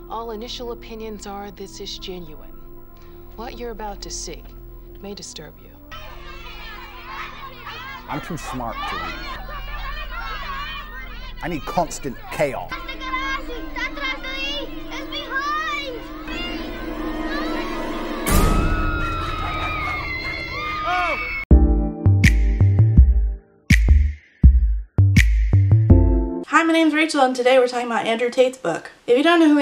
All initial opinions are this is genuine. What you're about to see may disturb you. I'm too smart to read. I need constant chaos. Hi, my name's Rachel, and today we're talking about Andrew Tate's book. If you don't know who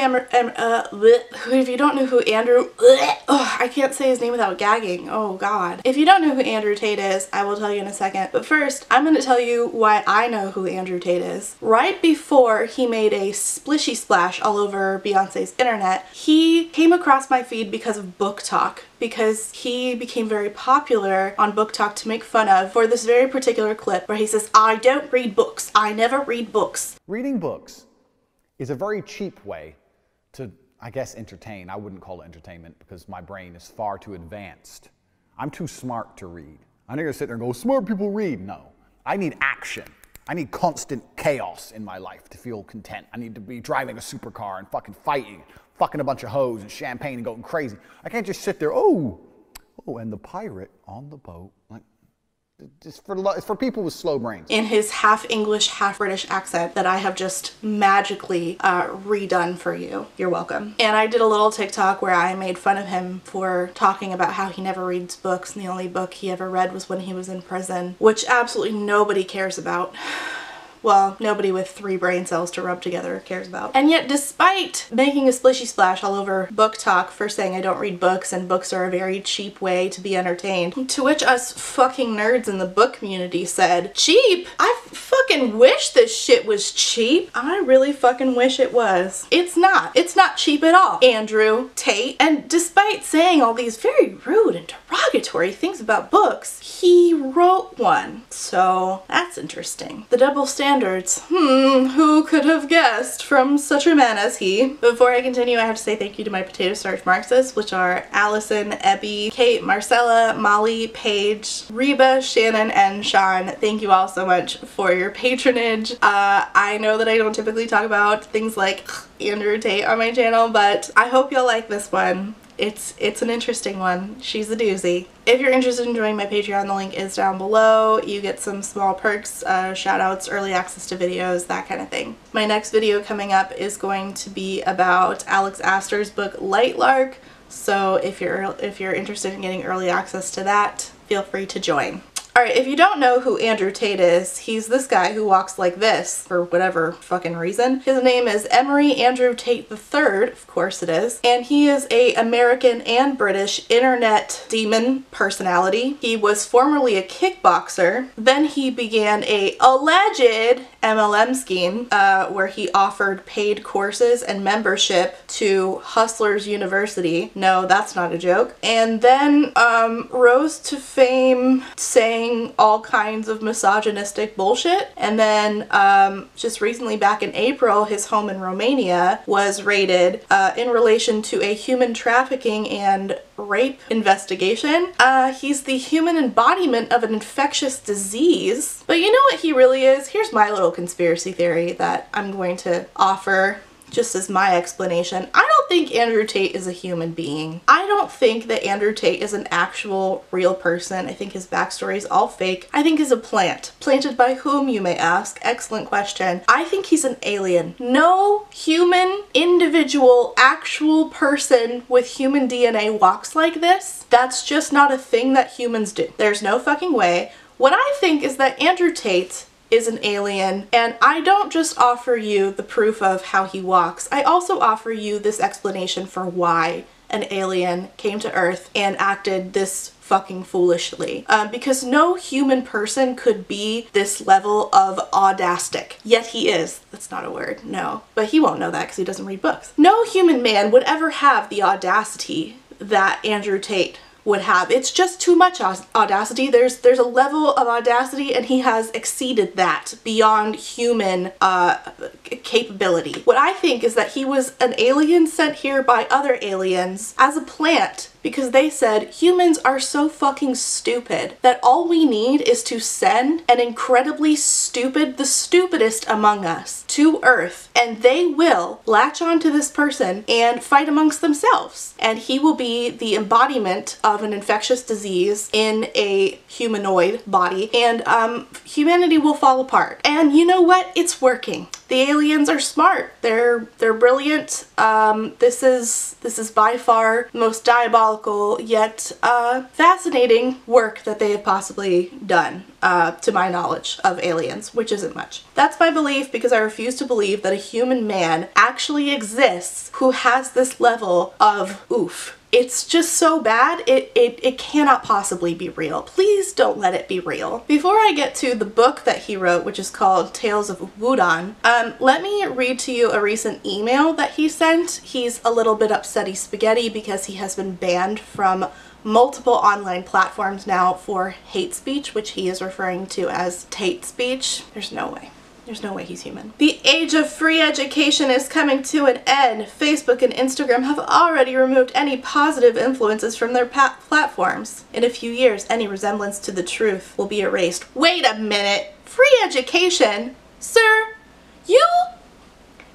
I can't say his name without gagging. Oh God. If you don't know who Andrew Tate is, I will tell you in a second. But first, I'm going to tell you why I know who Andrew Tate is. Right before he made a splishy splash all over Beyonce's internet, he came across my feed because of Book Talk. Because he became very popular on Book Talk to make fun of for this very particular clip where he says, "I don't read books. I never read books." Reading books is a very cheap way to, I guess, entertain. I wouldn't call it entertainment because my brain is far too advanced. I'm too smart to read. I'm not gonna sit there and go, smart people read. No, I need action. I need constant chaos in my life to feel content. I need to be driving a supercar and fucking fighting, fucking a bunch of hoes and champagne and going crazy. I can't just sit there, oh, and the pirate on the boat. Like, it's for people with slow brains. In his half English, half British accent that I have just magically redone for you. You're welcome. And I did a little TikTok where I made fun of him for talking about how he never reads books and the only book he ever read was when he was in prison, which absolutely nobody cares about. Well, nobody with 3 brain cells to rub together cares about. And yet, despite making a splishy splash all over Book Talk for saying I don't read books and books are a very cheap way to be entertained, to which us fucking nerds in the book community said, cheap? I fucking wish this shit was cheap. I really fucking wish it was. It's not. It's not cheap at all, Andrew Tate. And despite saying all these very rude and derogatory things about books, he wrote one. So that's interesting. The double standards. Who could have guessed from such a man as he? Before I continue, I have to say thank you to my potato starch Marxists, which are Allison, Ebby, Kate, Marcella, Molly, Paige, Reba, Shannon, and Sean. Thank you all so much for your patronage. I know that I don't typically talk about things like Andrew Tate on my channel, but I hope you'll like this one. It's an interesting one. She's a doozy. If you're interested in joining my Patreon, the link is down below. You get some small perks, shout outs, early access to videos, that kind of thing. My next video coming up is going to be about Alex Astor's book Light Lark. So if you're interested in getting early access to that, feel free to join. Alright, if you don't know who Andrew Tate is, he's this guy who walks like this for whatever fucking reason. His name is Emery Andrew Tate III, of course it is, and he is a American and British internet demon personality. He was formerly a kickboxer, then he began a alleged MLM scheme where he offered paid courses and membership to Hustlers University. No, that's not a joke. And then rose to fame saying all kinds of misogynistic bullshit. And then just recently back in April, his home in Romania was raided in relation to a human trafficking and rape investigation. He's the human embodiment of an infectious disease. But you know what he really is? Here's my little conspiracy theory that I'm going to offer just as my explanation. I don't think Andrew Tate is a human being. I don't think that Andrew Tate is an actual real person. I think his backstory is all fake. I think he's a plant. Planted by whom, you may ask? Excellent question. I think he's an alien. No human, individual, actual person with human DNA walks like this. That's just not a thing that humans do. There's no fucking way. What I think is that Andrew Tate is an alien, and I don't just offer you the proof of how he walks, I also offer you this explanation for why an alien came to Earth and acted this fucking foolishly. Because no human person could be this level of audastic. Yet he is. That's not a word, no. But he won't know that because he doesn't read books. No human man would ever have the audacity that Andrew Tate would have. It's just too much audacity. There's a level of audacity and he has exceeded that beyond human capability. What I think is that he was an alien sent here by other aliens as a plant because they said humans are so fucking stupid that all we need is to send an incredibly stupid, the stupidest among us, to Earth, and they will latch onto this person and fight amongst themselves. And he will be the embodiment of an infectious disease in a humanoid body, and humanity will fall apart. And you know what? It's working. The aliens are smart. They're brilliant. This is by far the most diabolical yet fascinating work that they have possibly done, to my knowledge, of aliens, which isn't much. That's my belief, because I refuse to believe that a human man actually exists who has this level of oof. It's just so bad, it cannot possibly be real. Please don't let it be real. Before I get to the book that he wrote, which is called Tales of Wudon, let me read to you a recent email that he sent. He's a little bit upsetty spaghetti because he has been banned from multiple online platforms now for hate speech, which he is referring to as tate speech. There's no way. There's no way he's human. The age of free education is coming to an end. Facebook and Instagram have already removed any positive influences from their platforms. In a few years, any resemblance to the truth will be erased. Wait a minute. Free education? Sir,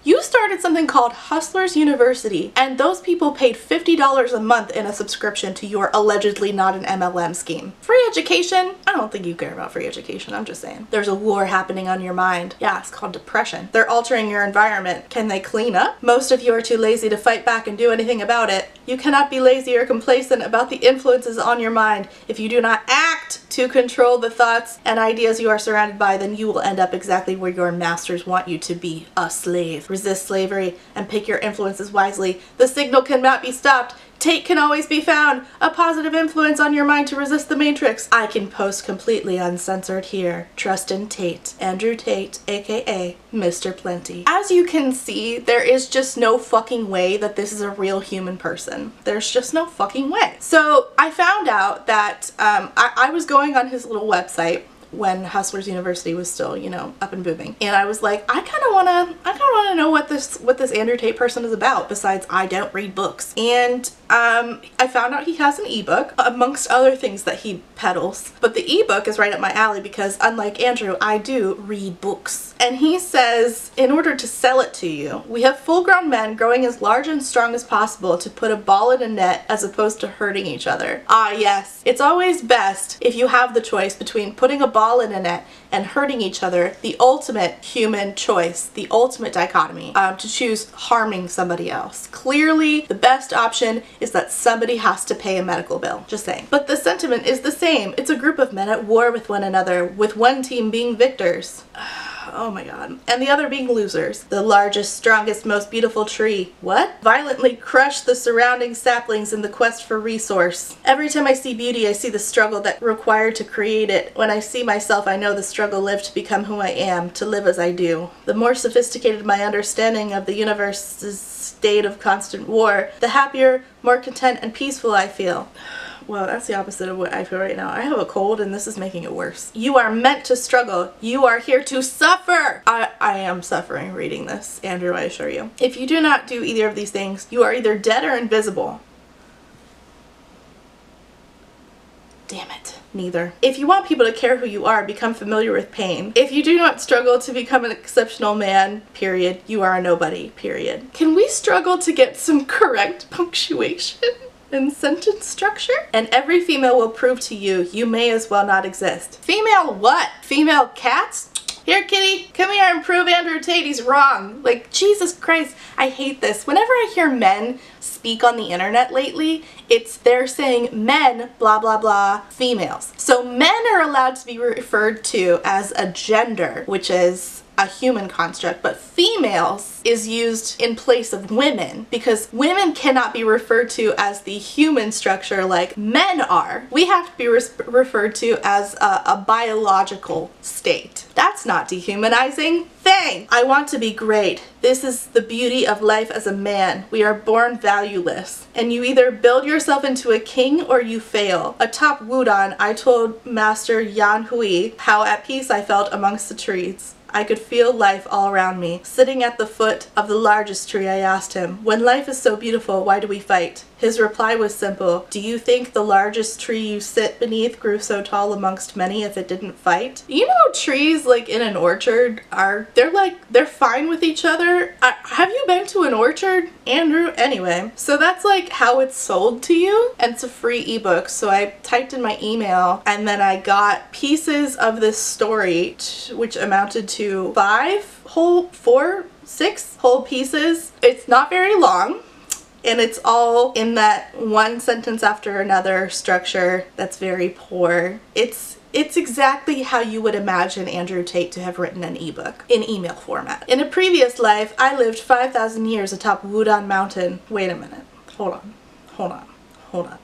you started something called Hustlers University, and those people paid $50 a month in a subscription to your allegedly not an MLM scheme. Free education? I don't think you care about free education, I'm just saying. There's a war happening on your mind. Yeah, it's called depression. They're altering your environment. Can they clean up? Most of you are too lazy to fight back and do anything about it. You cannot be lazy or complacent about the influences on your mind. If you do not act to control the thoughts and ideas you are surrounded by, then you will end up exactly where your masters want you to be, a slave. Resist slavery and pick your influences wisely. The signal cannot be stopped. Tate can always be found. A positive influence on your mind to resist the matrix. I can post completely uncensored here. Trust in Tate. Andrew Tate, aka Mr. Plenty. As you can see, there is just no fucking way that this is a real human person. There's just no fucking way. So I found out that I was going on his little website when Hustlers University was still, you know, up and booming. And I was like, I kind of want to know what this Andrew Tate person is about, besides I don't read books. And I found out he has an ebook, amongst other things that he peddles. But the ebook is right up my alley because, unlike Andrew, I do read books. And he says, in order to sell it to you, we have full-grown men growing as large and strong as possible to put a ball in a net as opposed to hurting each other. Ah yes, it's always best if you have the choice between putting a ball in a net and hurting each other, the ultimate human choice, the ultimate dichotomy, to choose harming somebody else. Clearly, the best option is that somebody has to pay a medical bill. Just saying. But the sentiment is the same. It's a group of men at war with one another, with one team being victors. Oh my god. And the other being losers. The largest, strongest, most beautiful tree. What? Violently crush the surrounding saplings in the quest for resource. Every time I see beauty, I see the struggle that required to create it. When I see myself, I know the struggle lived to become who I am, to live as I do. The more sophisticated my understanding of the universe's state of constant war, the happier, more content and peaceful I feel. Well, that's the opposite of what I feel right now. I have a cold and this is making it worse. You are meant to struggle. You are here to suffer. I am suffering reading this, Andrew, I assure you. If you do not do either of these things, you are either dead or invisible. Damn it. Neither. If you want people to care who you are, become familiar with pain. If you do not struggle to become an exceptional man, period, you are a nobody, period. Can we struggle to get some correct punctuation and sentence structure? And every female will prove to you, you may as well not exist. Female what? Female cats? Here, kitty, come here and prove Andrew Tate he's wrong. Like, Jesus Christ, I hate this. Whenever I hear men speak on the internet lately, they're saying men, blah, blah, blah, females. So men are allowed to be referred to as a gender, which is a human construct, but females is used in place of women because women cannot be referred to as the human structure like men are. We have to be referred to as a biological state. That's not dehumanizing. Thanks! I want to be great. This is the beauty of life as a man. We are born valueless. And you either build yourself into a king or you fail. Atop Wudon, I told Master Yan Hui how at peace I felt amongst the trees. I could feel life all around me. Sitting at the foot of the largest tree, I asked him, when life is so beautiful, why do we fight? His reply was simple. Do you think the largest tree you sit beneath grew so tall amongst many if it didn't fight? You know, trees like in an orchard they're fine with each other. Have you been to an orchard, Andrew? Anyway, so that's like how it's sold to you, and it's a free ebook. So I typed in my email and then I got pieces of this story which amounted to 6 whole pieces. It's not very long. And it's all in that one sentence after another structure that's very poor. It's exactly how you would imagine Andrew Tate to have written an ebook in email format. In a previous life, I lived 5,000 years atop Wudang Mountain. Wait a minute. Hold on.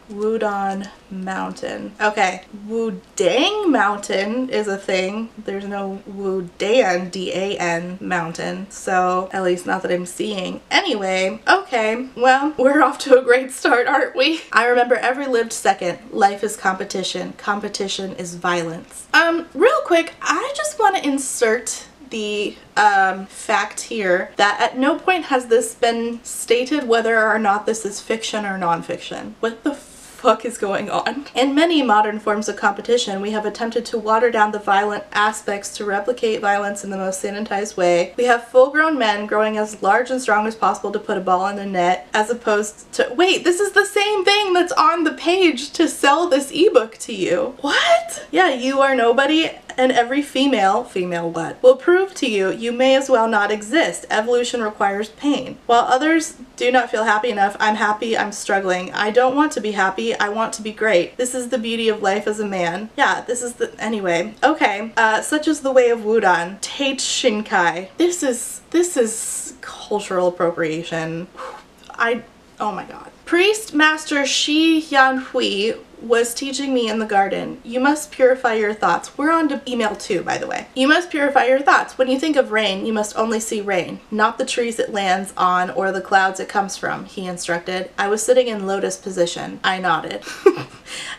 Wudang Mountain. Okay, Wudang Mountain is a thing. There's no Wudang, D-A-N, mountain. So, at least not that I'm seeing. Anyway, okay, well, we're off to a great start, aren't we? I remember every lived second. Life is competition. Competition is violence. Real quick, I just want to insert the fact here that at no point has this been stated whether or not this is fiction or non-fiction. What the fuck is going on? In many modern forms of competition, we have attempted to water down the violent aspects to replicate violence in the most sanitized way. We have full-grown men growing as large and strong as possible to put a ball in the net, as opposed to— wait, this is the same thing that's on the page to sell this ebook to you. What? Yeah, you are nobody, and every female what? Will prove to you you may as well not exist. Evolution requires pain. While others do not feel happy enough, I'm happy, I'm struggling. I don't want to be happy, I want to be great. This is the beauty of life as a man. Yeah, this is the— anyway. Okay, such is the way of Wudang. Tate Shinkai. This is cultural appropriation. Oh my god. Priest Master Shi Yanhui was teaching me in the garden. You must purify your thoughts. We're on to email 2, by the way. You must purify your thoughts. When you think of rain, you must only see rain, not the trees it lands on or the clouds it comes from, he instructed. I was sitting in lotus position. I nodded.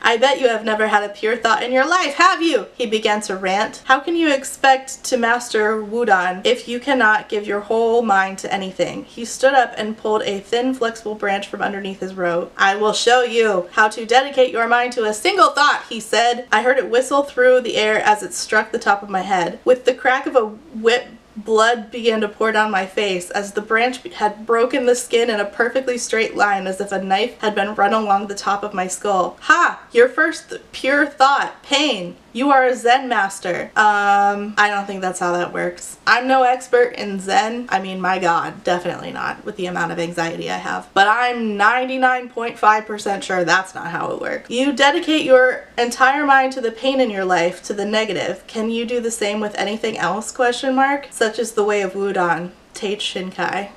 I bet you have never had a pure thought in your life, have you? He began to rant. How can you expect to master Wudang if you cannot give your whole mind to anything? He stood up and pulled a thin, flexible branch from underneath his robe. I will show you how to dedicate your mind to a single thought, he said. I heard it whistle through the air as it struck the top of my head. With the crack of a whip, blood began to pour down my face as the branch had broken the skin in a perfectly straight line as if a knife had been run along the top of my skull. Ha! Your first pure thought. Pain. You are a Zen master. I don't think that's how that works. I'm no expert in Zen. I mean, my god, definitely not with the amount of anxiety I have. But I'm 99.5% sure that's not how it works. You dedicate your entire mind to the pain in your life, to the negative. Can you do the same with anything else? Question mark. Such as the way of Wudang. Tate Shinkai.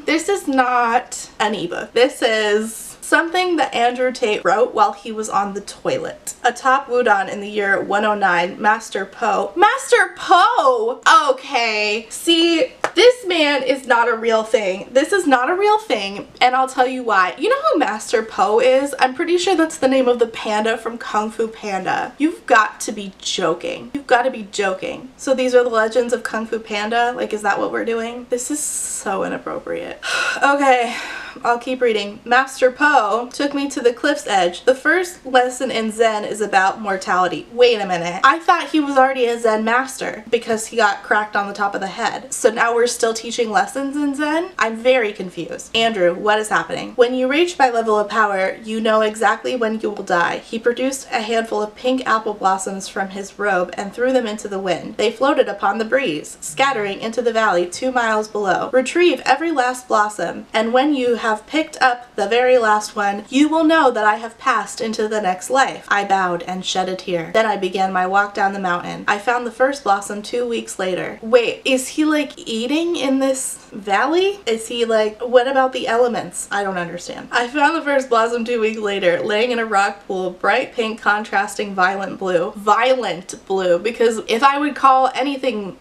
This is not an ebook. This is something that Andrew Tate wrote while he was on the toilet. Atop Wudang in the year 109, Master Po. Master Po! Okay. See, this man is not a real thing. This is not a real thing, and I'll tell you why. You know who Master Po is? I'm pretty sure that's the name of the panda from Kung Fu Panda. You've got to be joking. You've got to be joking. So these are the legends of Kung Fu Panda? Like, is that what we're doing? This is so inappropriate. Okay. I'll keep reading. Master Po took me to the cliff's edge. The first lesson in Zen is about mortality. Wait a minute. I thought he was already a Zen master because he got cracked on the top of the head. So now we're still teaching lessons in Zen? I'm very confused. Andrew, what is happening? When you reach my level of power, you know exactly when you will die. He produced a handful of pink apple blossoms from his robe and threw them into the wind. They floated upon the breeze, scattering into the valley 2 miles below. Retrieve every last blossom, and when you have picked up the very last one, you will know that I have passed into the next life. I bowed and shed a tear. Then I began my walk down the mountain. I found the first blossom 2 weeks later. Wait, is he like eating in this valley? Is he like— what about the elements? I don't understand. I found the first blossom 2 weeks later, laying in a rock pool, bright pink contrasting violent blue. Violent blue, because if I would call anything,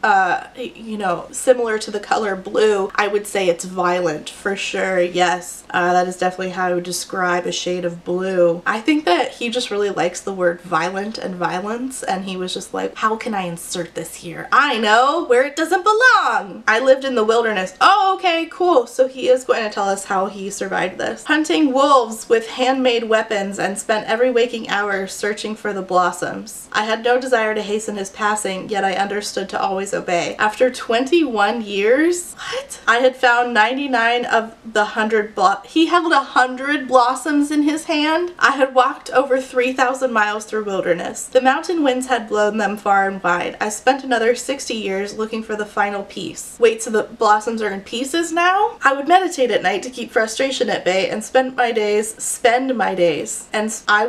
you know, similar to the color blue, I would say it's violent for sure, yes. yes, that is definitely how I would describe a shade of blue. I think that he just really likes the word violent and violence, and he was just like, how can I insert this here? I know, where it doesn't belong. I lived in the wilderness. Oh, okay, cool. So he is going to tell us how he survived this. Hunting wolves with handmade weapons and spent every waking hour searching for the blossoms. I had no desire to hasten his passing, yet I understood to always obey. After 21 years, what? I had found 99 of the 100 he held 100 blossoms in his hand. I had walked over 3,000 miles through wilderness. The mountain winds had blown them far and wide. I spent another 60 years looking for the final piece. Wait, so the blossoms are in pieces now? I would meditate at night to keep frustration at bay and spend my days I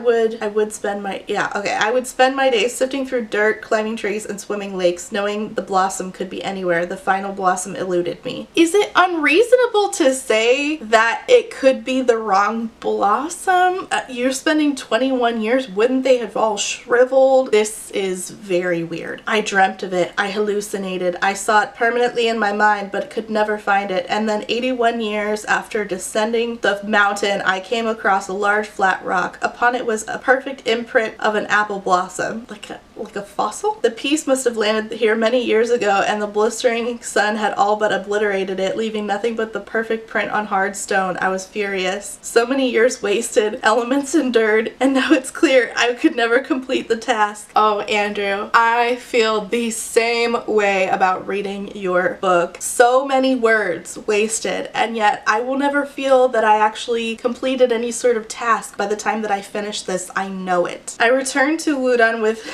would spend my days sifting through dirt, climbing trees, and swimming lakes, knowing the blossom could be anywhere. The final blossom eluded me. Is it unreasonable to say that it could be the wrong blossom? You're spending 21 years. Wouldn't they have all shriveled? This is very weird. I dreamt of it. I hallucinated. I saw it permanently in my mind, but could never find it. And then 81 years after descending the mountain, I came across a large flat rock. Upon it was a perfect imprint of an apple blossom. Like a fossil? The piece must have landed here many years ago, and the blistering sun had all but obliterated it, leaving nothing but the perfect print on hard stone. I was furious. So many years wasted, elements endured, and now it's clear I could never complete the task. Oh, Andrew, I feel the same way about reading your book. So many words wasted, and yet I will never feel that I actually completed any sort of task by the time that I finish this. I know it. I returned to Wudon with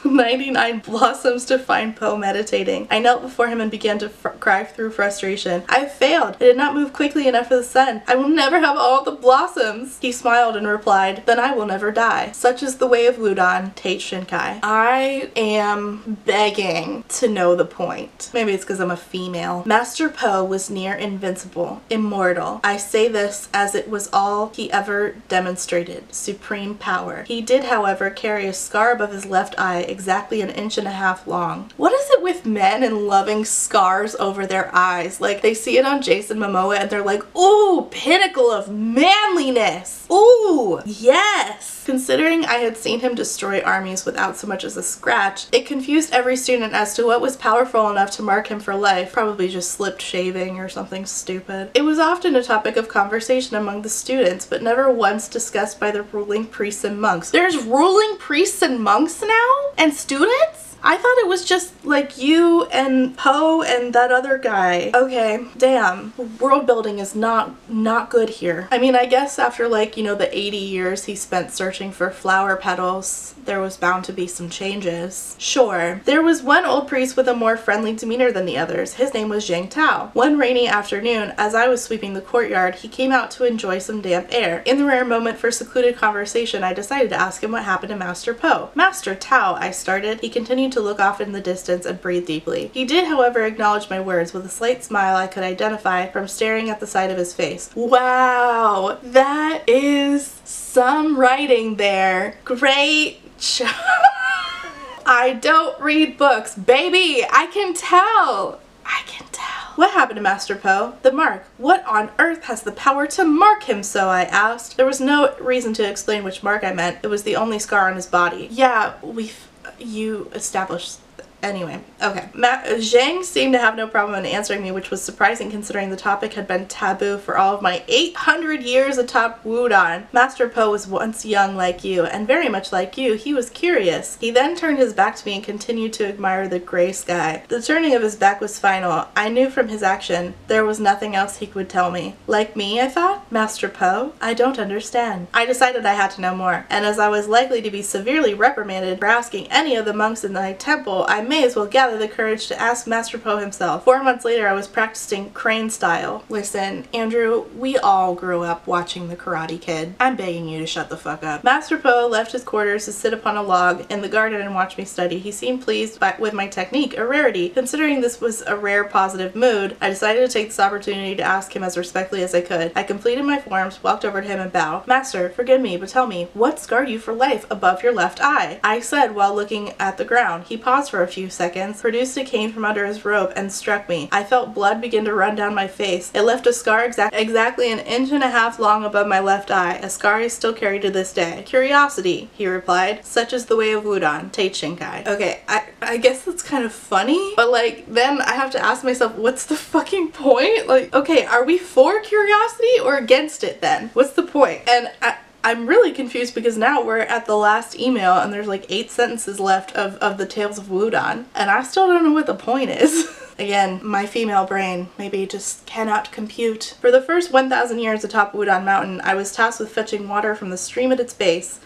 99 blossoms to find Poe meditating. I knelt before him and began to cry through frustration. I failed. I did not move quickly enough for the sun. I will never have all the blossoms. He smiled and replied, then I will never die. Such is the way of Wudon, Tate Shinkai. I am begging to know the point. Maybe it's because I'm a female. Master Poe was near invincible, immortal. I say this as it was all he ever demonstrated, supreme power. He did, however, carry a scar above his left eye, exactly 1.5 inches long. What is it with men and loving scars over their eyes? Like, they see it on Jason Momoa and they're like, ooh, pinnacle of manliness. Ooh, yes. Considering I had seen him destroy armies without so much as a scratch, it confused every student as to what was powerful enough to mark him for life. Probably just slipped shaving or something stupid. It was often a topic of conversation among the students, but never once discussed by the ruling priests and monks. There's ruling priests and monks now? And students? I thought it was just like you and Poe and that other guy. Okay, damn. World building is not good here. I mean, I guess after, like, you know, the 80 years he spent searching for flower petals, there was bound to be some changes. Sure. There was one old priest with a more friendly demeanor than the others. His name was Zhang Tao. One rainy afternoon, as I was sweeping the courtyard, he came out to enjoy some damp air. In the rare moment for secluded conversation, I decided to ask him what happened to Master Poe. Master Tao, I started. He continued to look off in the distance and breathe deeply. He did, however, acknowledge my words with a slight smile I could identify from staring at the side of his face. Wow, that is some writing there. Great job. I don't read books, baby. I can tell. I can tell. What happened to Master Poe? The mark. What on earth has the power to mark him so? I asked. There was no reason to explain which mark I meant. It was the only scar on his body. Yeah, you established. Anyway, okay. Zhang seemed to have no problem in answering me, which was surprising considering the topic had been taboo for all of my 800 years atop Wudon. Master Poe was once young like you, and very much like you, he was curious. He then turned his back to me and continued to admire the gray sky. The turning of his back was final. I knew from his action there was nothing else he would tell me. Like me, I thought? Master Poe? I don't understand. I decided I had to know more, and as I was likely to be severely reprimanded for asking any of the monks in the temple, I may as well gather the courage to ask Master Poe himself. 4 months later, I was practicing crane style. Listen, Andrew, we all grew up watching The Karate Kid. I'm begging you to shut the fuck up. Master Poe left his quarters to sit upon a log in the garden and watch me study. He seemed pleased with my technique, a rarity. Considering this was a rare positive mood, I decided to take this opportunity to ask him as respectfully as I could. I completed my forms, walked over to him and bowed. Master, forgive me, but tell me, what scarred you for life above your left eye? I said while looking at the ground. He paused for a few few seconds, produced a cane from under his robe, and struck me. I felt blood begin to run down my face. It left a scar exactly an inch and a half long above my left eye, a scar I still carry to this day. Curiosity, he replied. Such is the way of Wudon. Tate Shinkai. Okay, I guess that's kind of funny, but like, then I have to ask myself, what's the fucking point? Like, okay, are we for curiosity or against it then? What's the point? And I'm really confused because now we're at the last email and there's like 8 sentences left of the Tales of Wudon, and I still don't know what the point is. Again, my female brain maybe just cannot compute. For the first 1,000 years atop Wudon Mountain, I was tasked with fetching water from the stream at its base.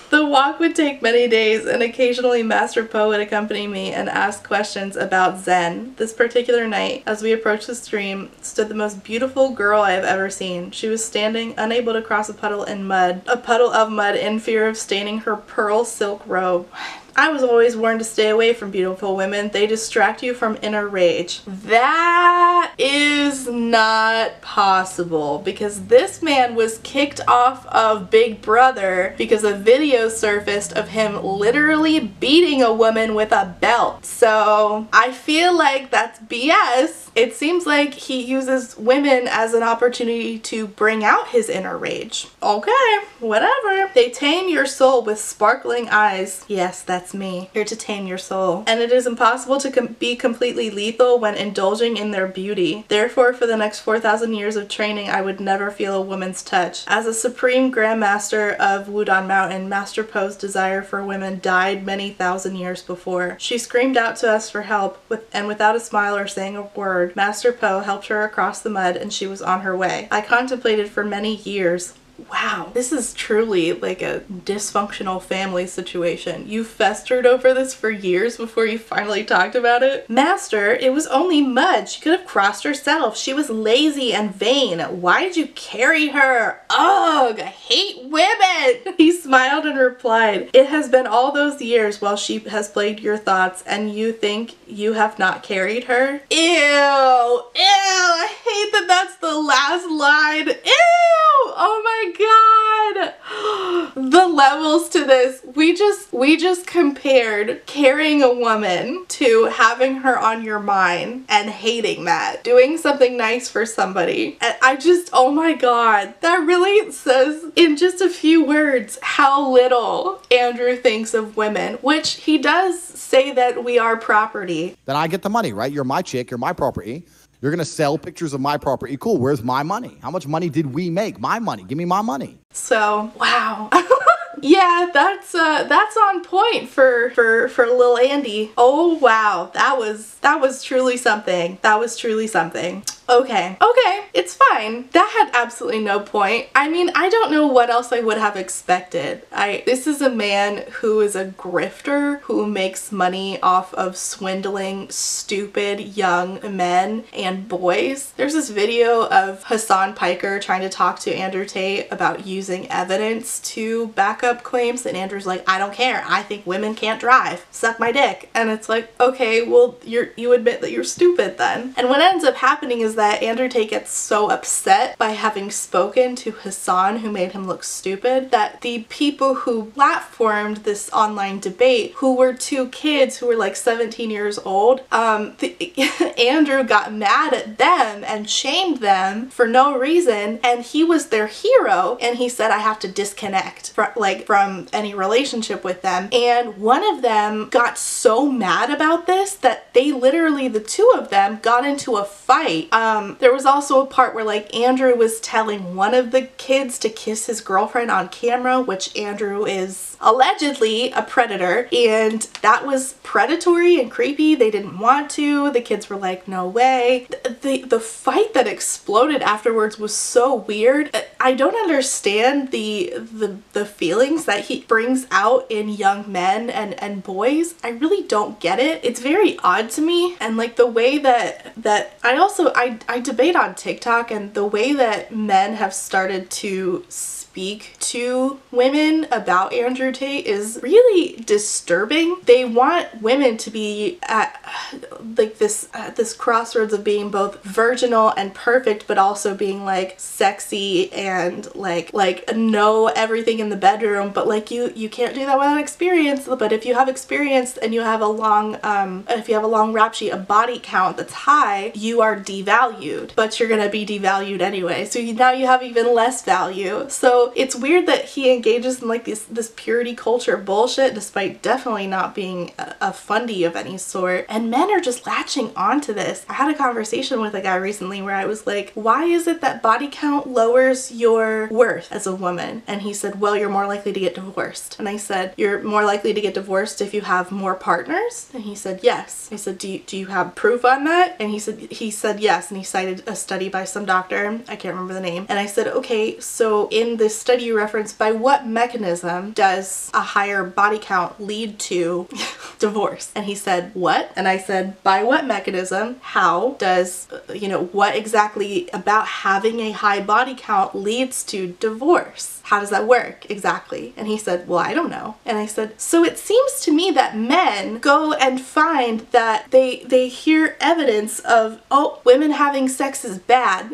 The walk would take many days, and occasionally Master Po would accompany me and ask questions about Zen. This particular night, as we approached the stream, stood the most beautiful girl I have ever seen. She was standing, unable to cross a puddle of mud in fear of staining her pearl silk robe. I was always warned to stay away from beautiful women. They distract you from inner rage. That is not possible, because this man was kicked off of Big Brother because a video surfaced of him literally beating a woman with a belt. So I feel like that's BS. It seems like he uses women as an opportunity to bring out his inner rage. Okay, whatever. They tame your soul with sparkling eyes. Yes, that's me. Here to tame your soul. And it is impossible to be completely lethal when indulging in their beauty. Therefore, for the next 4,000 years of training, I would never feel a woman's touch. As a supreme grandmaster of Wudon Mountain, Master Po's desire for women died many thousand years before. She screamed out to us for help, and without a smile or saying a word, Master Po helped her across the mud and she was on her way. I contemplated for many years. Wow, this is truly like a dysfunctional family situation. You festered over this for years before you finally talked about it? Master, it was only mud. She could have crossed herself. She was lazy and vain. Why did you carry her? Ugh, I hate women. He smiled and replied, it has been all those years while she has plagued your thoughts, and you think you have not carried her? Ew, ew, I hate that that's the last line. Ew, oh my God. The levels to this. We just compared carrying a woman to having her on your mind and hating that. Doing something nice for somebody. And I just, oh my God. That really says in just a few words how little Andrew thinks of women, which he does say that we are property. Then I get the money, right? You're my chick, you're my property. You're going to sell pictures of my property. Cool, where's my money? How much money did we make? My money. Give me my money. So, wow. Yeah, that's on point for Lil Andy. Oh wow, that was truly something. That was truly something. Okay, it's fine. That had absolutely no point. I mean, I don't know what else I would have expected. This is a man who is a grifter who makes money off of swindling stupid young men and boys. There's this video of Hassan Piker trying to talk to Andrew Tate about using evidence to back up claims, and Andrew's like, I don't care. I think women can't drive. Suck my dick. And it's like, okay, well, you admit that you're stupid then. And what ends up happening is that Andrew Tate gets so upset by having spoken to Hassan, who made him look stupid, that the people who platformed this online debate, who were 2 kids who were like 17 years old, Andrew got mad at them and shamed them for no reason, and he was their hero, and he said, I have to disconnect from any relationship with them. And one of them got so mad about this that they literally, the 2 of them, got into a fight. There was also a part where like Andrew was telling one of the kids to kiss his girlfriend on camera, which Andrew is allegedly a predator, and that was predatory and creepy. They didn't want to. The kids were like, no way. The fight that exploded afterwards was so weird. I don't understand the feelings that he brings out in young men and boys. I really don't get it. It's very odd to me, and like the way that I debate on TikTok, and the way that men have started to speak speak to women about Andrew Tate is really disturbing. They want women to be at like this crossroads of being both virginal and perfect, but also being like sexy and like know everything in the bedroom. But like you can't do that without experience. But if you have experience and you have a long rap sheet, a body count that's high, you are devalued. But you're gonna be devalued anyway. So now you have even less value. So it's weird that he engages in like this purity culture bullshit, despite definitely not being a fundy of any sort. And men are just latching onto this. I had a conversation with a guy recently where I was like, why is it that body count lowers your worth as a woman? And he said, well, you're more likely to get divorced. And I said, you're more likely to get divorced if you have more partners? And he said, yes. I said, do you have proof on that? And he said yes. And he cited a study by some doctor. I can't remember the name. And I said, okay, so in this study you referenced, by what mechanism does a higher body count lead to divorce? And he said, what? And I said, by what mechanism? How does, what exactly about having a high body count leads to divorce? How does that work exactly? And he said, well, I don't know. And I said, so it seems to me that men go and find that they hear evidence of, oh, women having sex is bad.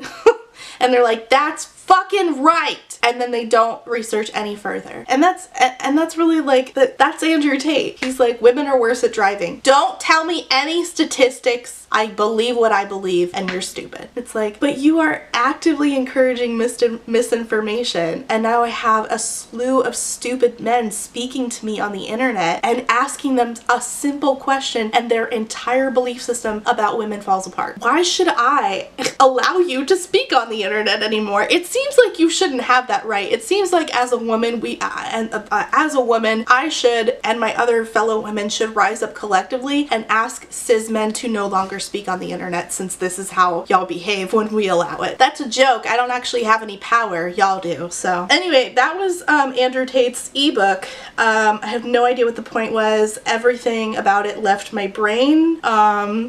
And they're like, that's fucking right. And then they don't research any further. And that's really like, that's Andrew Tate. He's like, women are worse at driving. Don't tell me any statistics. I believe what I believe and you're stupid. It's like, but you are actively encouraging misinformation. And now I have a slew of stupid men speaking to me on the internet and asking them a simple question and their entire belief system about women falls apart. Why should I allow you to speak on the internet anymore? It seems like you shouldn't have that right. It seems like as a woman, I should, and my other fellow women should rise up collectively and ask cis men to no longer speak on the internet, since this is how y'all behave when we allow it. That's a joke. I don't actually have any power. Y'all do. So anyway, that was Andrew Tate's ebook. I have no idea what the point was. Everything about it left my brain,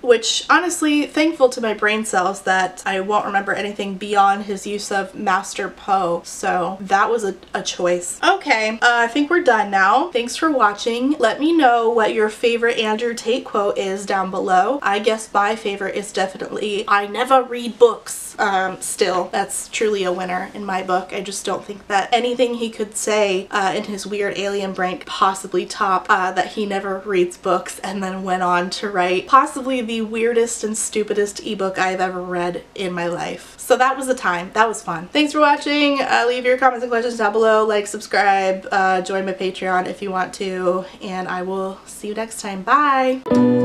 which honestly, thankful to my brain cells that I won't remember anything beyond his use of Master Poe. So that was a choice. Okay, I think we're done now. Thanks for watching. Let me know what your favorite Andrew Tate quote is down below. I guess my favorite is definitely, I never read books. Still, that's truly a winner in my book. I just don't think that anything he could say in his weird alien brain could possibly top that he never reads books, and then went on to write possibly the weirdest and stupidest ebook I've ever read in my life. So that was the time. That was fun. Thanks for watching. Leave your comments and questions down below. Like, subscribe, join my Patreon if you want to, and I will see you next time. Bye!